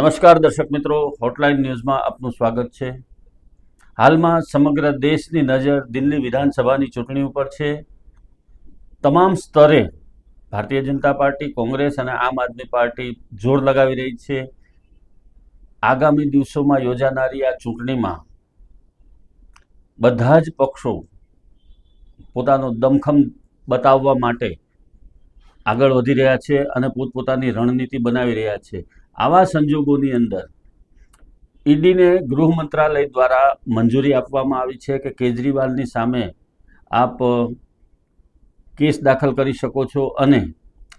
નમસ્કાર દર્શક મિત્રો, હોટલાઇન ન્યૂઝમાં આપનું સ્વાગત છે। હાલમાં સમગ્ર દેશની નજર દિલ્હી વિધાનસભાની ચૂંટણી ઉપર છે। તમામ સ્તરે ભારતીય જનતા પાર્ટી, કોંગ્રેસ અને આમ આદમી પાર્ટી જોર લગાવી રહી છે। આગામી દિવસોમાં યોજાનારી આ ચૂંટણીમાં બધા જ પક્ષો પોતાનો દમખમ બતાવવા માટે આગળ વધી રહ્યા છે અને પોતપોતાની રણનીતિ બનાવી રહ્યા છે। આવા સંજોગોની અંદર ઈડીને ગૃહ મંત્રાલય દ્વારા મંજૂરી આપવામાં આવી છે કે કેજરીવાલની સામે આપ કેસ દાખલ કરી શકો છો અને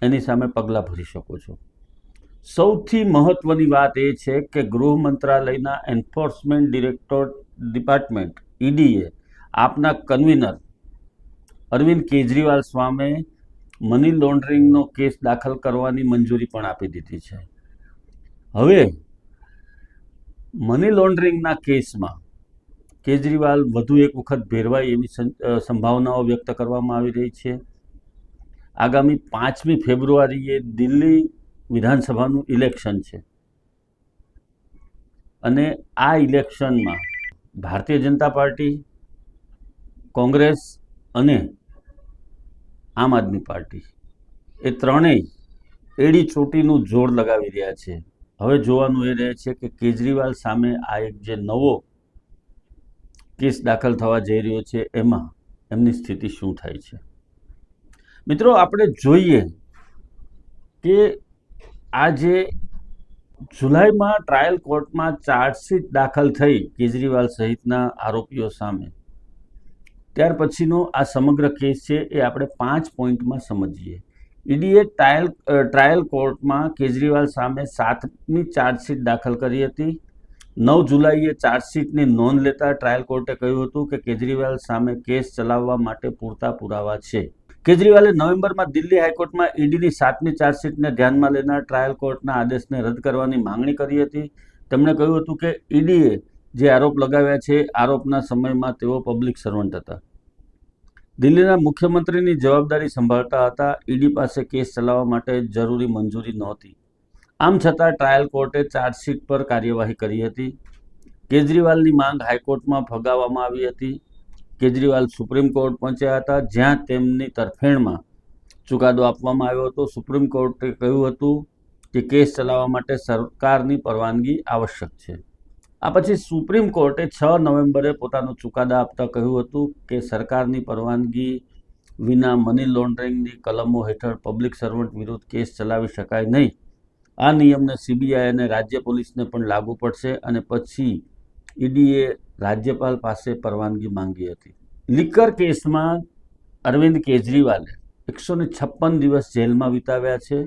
એની સામે પગલાં ભરી શકો છો। સૌથી મહત્વની વાત એ છે કે ગૃહ મંત્રાલયના એન્ફોર્સમેન્ટ ડિપાર્ટમેન્ટ ઈડીએ આપના કન્વીનર અરવિંદ કેજરીવાલ સામે મની લોન્ડરિંગનો કેસ દાખલ કરવાની મંજૂરી પણ આપી દીધી છે। હવે મની લોન્ડરિંગના કેસમાં કેજરીવાલ વધુ એક વખત ભેરવાય એવી સંભાવનાઓ વ્યક્ત કરવામાં આવી રહી છે। આગામી 5મી ફેબ્રુઆરીએ દિલ્હી વિધાનસભાનું ઇલેક્શન છે અને આ ઇલેક્શનમાં ભારતીય જનતા પાર્ટી, કોંગ્રેસ અને આમ આદમી પાર્ટી એ ત્રણેય એડી ચોટીનું જોર લગાવી રહ્યા છે। હવે જોવાનું એ રહે છે કે કેજરીવાલ સામે આ એક જે નવો કેસ દાખલ થવા જઈ રહ્યો છે એમાં એમની સ્થિતિ શું થાય છે। મિત્રો, આપણે જોઈએ કે આ જે જુલાઈમાં ટ્રાયલ કોર્ટમાં ચાર્જશીટ દાખલ થઈ કેજરીવાલ સહિતના આરોપીઓ સામે, ત્યાર પછીનો આ સમગ્ર કેસ છે એ આપણે 5 પોઈન્ટમાં સમજીએ। ઈડીએ ટ્રાયલ કોર્ટમાં કેજરીવાલ સામે 7મી ચાર્જશીટ દાખલ કરી હતી। 9 જુલાઈએ ચાર્જશીટની નોંધ લેતા ટ્રાયલ કોર્ટે કહ્યું હતું કે કેજરીવાલ સામે કેસ ચલાવવા માટે પૂરતા પુરાવા છે। કેજરીવાલે નવેમ્બરમાં દિલ્હી હાઈકોર્ટમાં ઈડીની 7મી ચાર્જશીટને ધ્યાનમાં લેનાર ટ્રાયલ કોર્ટના આદેશને રદ કરવાની માંગણી કરી હતી। તેમણે કહ્યું હતું કે ઈડીએ જે આરોપ લગાવ્યા છે આરોપના સમયમાં તેઓ પબ્લિક સર્વન્ટ હતા, દિલ્હીના મુખ્યમંત્રીની જવાબદારી સંભાળતા હતા, ઈડી પાસે કેસ ચલાવવા માટે જરૂરી મંજૂરી નહોતી। આમ છતાં ટ્રાયલ કોર્ટે ચાર્જશીટ પર કાર્યવાહી કરી હતી। કેજરીવાલની માંગ હાઈકોર્ટમાં ફગાવવામાં આવી હતી। કેજરીવાલ સુપ્રીમ કોર્ટ પહોંચ્યા હતા, જ્યાં તેમની તરફેણમાં ચુકાદો આપવામાં આવ્યો હતો। સુપ્રીમ કોર્ટે કહ્યું હતું કે કેસ ચલાવવા માટે સરકારની પરવાનગી આવશ્યક છે। આ પછી સુપ્રીમ કોર્ટે 6 નવેમ્બરે પોતાનો ચુકાદા આપતા કહ્યું હતું કે સરકારની પરવાનગી વિના મની લોન્ડરિંગની કલમો હેઠળ પબ્લિક સર્વન્ટ વિરુદ્ધ કેસ ચલાવી શકાય નહીં। આ નિયમને સીબીઆઈ અને રાજ્ય પોલીસને પણ લાગુ પડશે અને પછી ઈડીએ રાજ્યપાલ પાસે પરવાનગી માંગી હતી। લીકર કેસમાં અરવિંદ કેજરીવાલે 156 દિવસ જેલમાં વિતાવ્યા છે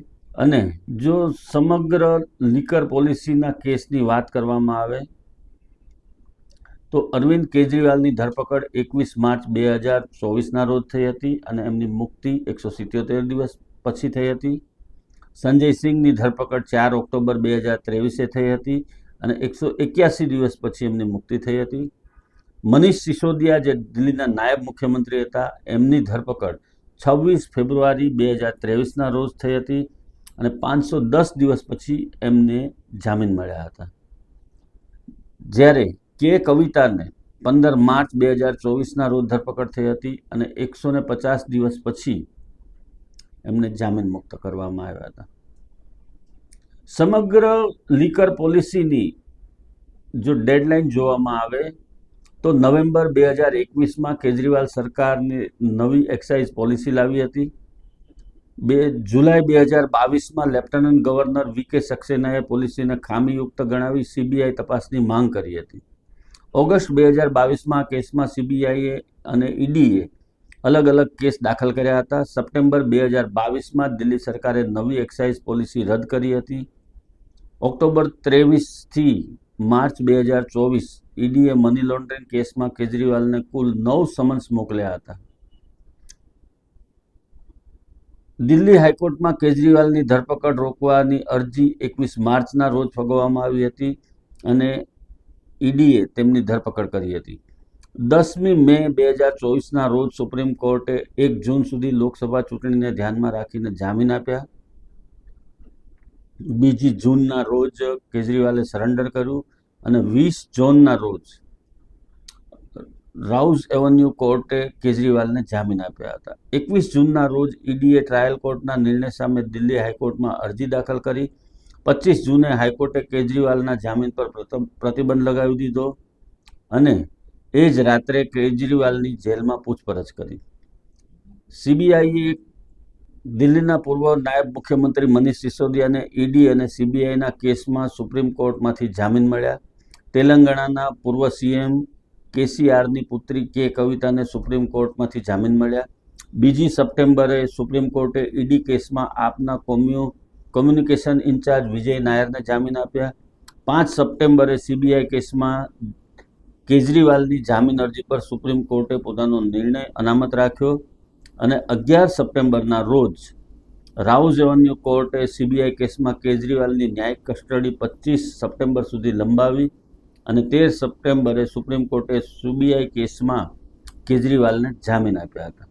અને જો સમગ્ર લીકર પોલિસીના કેસની વાત કરવામાં આવે તો અરવિંદ કેજરીવાલની ધરપકડ 21 માર્ચ 2024ના રોજ થઈ હતી અને એમની મુક્તિ 177 દિવસ પછી થઈ હતી। સંજય સિંહની ધરપકડ 4 ઓક્ટોબર 2023એ થઈ હતી અને 181 દિવસ પછી એમની મુક્તિ થઈ હતી। મનીષ સિસોદિયા, જે દિલ્હીના નાયબ મુખ્યમંત્રી હતા, એમની ધરપકડ 26 ફેબ્રુઆરી 2023ના રોજ થઈ હતી અને 510 દિવસ પછી એમને જામીન મળ્યા હતા। જ્યારે કે કવિતાને 15 માર્ચ 2024ના રોજ ધરપકડ થઈ હતી અને 150 દિવસ પછી એમને જામીન મુક્ત કરવામાં આવ્યા હતા। સમગ્ર લીકર પોલિસીની જો ડેડલાઇન જોવામાં આવે તો નવેમ્બર 2021માં કેજરીવાલ સરકારની નવી એક્સાઇઝ પોલિસી લાવી હતી। જુલાઈ 2022માં લેફ્ટનન્ટ ગવર્નર વીકે સક્સેનાએ પોલિસીને ખામીયુક્ત ગણાવી સીબીઆઈ તપાસની માંગ કરી હતી। ઓગસ્ટ 2022માં આ કેસમાં સીબીઆઈએ અને ઈડીએ અલગ અલગ કેસ દાખલ કર્યા હતા। સપ્ટેમ્બર 2022માં દિલ્હી સરકારે નવી એક્સાઇઝ પોલિસી રદ કરી હતી। ઓક્ટોબર 23થી માર્ચ 2024 ઈડીએ મની લોન્ડરિંગ કેસમાં કેજરીવાલને કુલ 9 સમન્સ મોકલ્યા હતા। દિલ્હી હાઈકોર્ટમાં કેજરીવાલની ધરપકડ રોકવાની અરજી 21 માર્ચના રોજ ફગાવવામાં આવી હતી અને ઈડીએ તેમની ધરપકડ કરી હતી। 10મી મે 2024ના રોજ સુપ્રીમ કોર્ટે 1 જૂન સુધી લોકસભા ચૂંટણીને ધ્યાનમાં રાખીને જામીન આપ્યા। 2 જૂનના રોજ કેજરીવાલે સરેન્ડર કર્યું અને 20 જૂનના રોજ રાઉઝ એવન્યુ કોર્ટે કેજરીવાલને જામીન આપ્યા હતા. 21 જૂનના રોજ ઈડીએ ટ્રાયલ કોર્ટના નિર્ણય સામે દિલ્હી હાઈકોર્ટમાં અરજી દાખલ કરી. 25 જૂને હાઈકોર્ટે કેજરીવાલના જામીન પર પ્રતિબંધ લગાવી દીધો અને એ જ રાત્રે કેજરીવાલની જેલમાં પૂછપરછ કરી. સીબીઆઈએ દિલ્હીના પૂર્વ નાયબ મુખ્યમંત્રી મનીષ સિસોદિયાને ઈડી અને સીબીઆઈના કેસમાં સુપ્રીમ કોર્ટમાંથી જામીન મળ્યા. તેલંગાણાના પૂર્વ સીએમ કેસીઆરની પુત્રી કે કવિતાને સુપ્રીમ કોર્ટમાંથી જામીન મળ્યા. 2 સપ્ટેમ્બરે સુપ્રીમ કોર્ટે ઈડી કેસમાં આપના કોમ્યુનિકેશન ઇન્ચાર્જ વિજય નાયરને જામીન આપ્યા. 5 સપ્ટેમ્બરે સીબીઆઈ કેસમાં કેજરીવાલની જામીન અરજી પર સુપ્રીમ કોર્ટે પોતાનો નિર્ણય અનામત રાખ્યો અને 11 સપ્ટેમ્બરના રોજ રાઉઝ એવન્યુ કોર્ટે સીબીઆઈ કેસમાં કેજરીવાલની ન્યાયિક કસ્ટડી 25 સપ્ટેમ્બર સુધી લંબાવી અને 13 સપ્ટેમ્બરે સુપ્રીમ કોર્ટે સીબીઆઈ કેસમાં કેજરીવાલને જામીન આપ્યા હતા.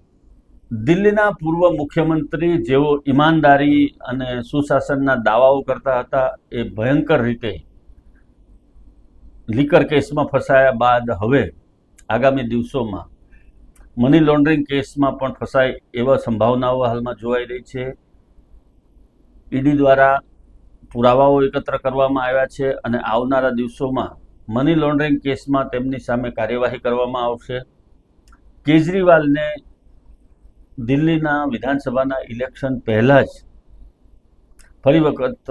દિલ્હીના પૂર્વ મુખ્યમંત્રી જેઓ ઈમાનદારી અને સુશાસનના દાવાઓ કરતા હતા એ ભયંકર રીતે લીકર કેસમાં ફસાયા બાદ હવે આગામી દિવસોમાં મની લોન્ડરિંગ કેસમાં પણ ફસાય એવા સંભાવનાઓ હાલમાં જોવાઈ રહી છે. ઈડી દ્વારા પુરાવાઓ એકત્ર કરવામાં આવ્યા છે અને આવનારા દિવસોમાં મની લોન્ડરિંગ કેસમાં તેમની સામે કાર્યવાહી કરવામાં આવશે. કેજરીવાલને દિલ્હીના વિધાનસભાના ઇલેક્શન પહેલાં જ ફરી વખત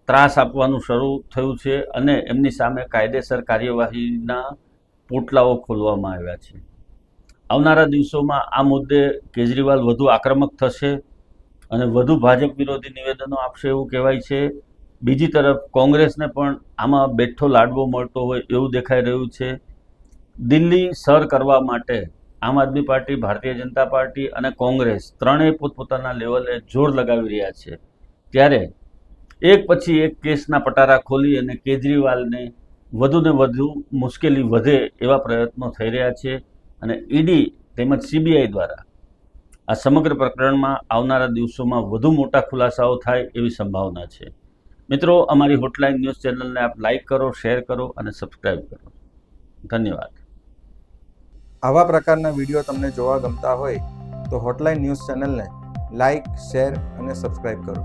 ત્રાસ આપવાનું શરૂ થયું છે અને એમની સામે કાયદેસર કાર્યવાહીના પોટલાઓ ખોલવામાં આવ્યા છે. આવનારા દિવસોમાં આ મુદ્દે કેજરીવાલ વધુ આક્રમક થશે અને વધુ ભાજપ વિરોધી નિવેદનો આપશે એવું કહેવાય છે. બીજી તરફ કોંગ્રેસને પણ આમાં બેઠો લાડવો મળતો હોય એવું દેખાઈ રહ્યું છે. દિલ્હી સર કરવા માટે આમ આદમી પાર્ટી, ભારતીય જનતા પાર્ટી અને કોંગ્રેસ ત્રણેય પોતપોતાના લેવલે જોર લગાવી રહ્યા છે. ત્યારે એક પછી એક કેસના પટારા ખોલી અને કેજરીવાલને વધુને વધુ મુશ્કેલી વધે એવા પ્રયત્નો થઈ રહ્યા છે અને ઈડી તેમજ સીબીઆઈ દ્વારા આ સમગ્ર પ્રકરણમાં આવનારા દિવસોમાં વધુ મોટા ખુલાસાઓ થાય એવી સંભાવના છે. મિત્રો, અમારી હોટલાઇન ન્યૂઝ ચેનલને આપ લાઇક કરો, શેર કરો અને સબસ્ક્રાઇબ કરો. ધન્યવાદ. આવા પ્રકારના વિડીયો તમને જોવા ગમતા હોય તો હોટલાઇન ન્યૂઝ ચેનલને લાઇક, શેર અને સબસ્ક્રાઇબ કરો.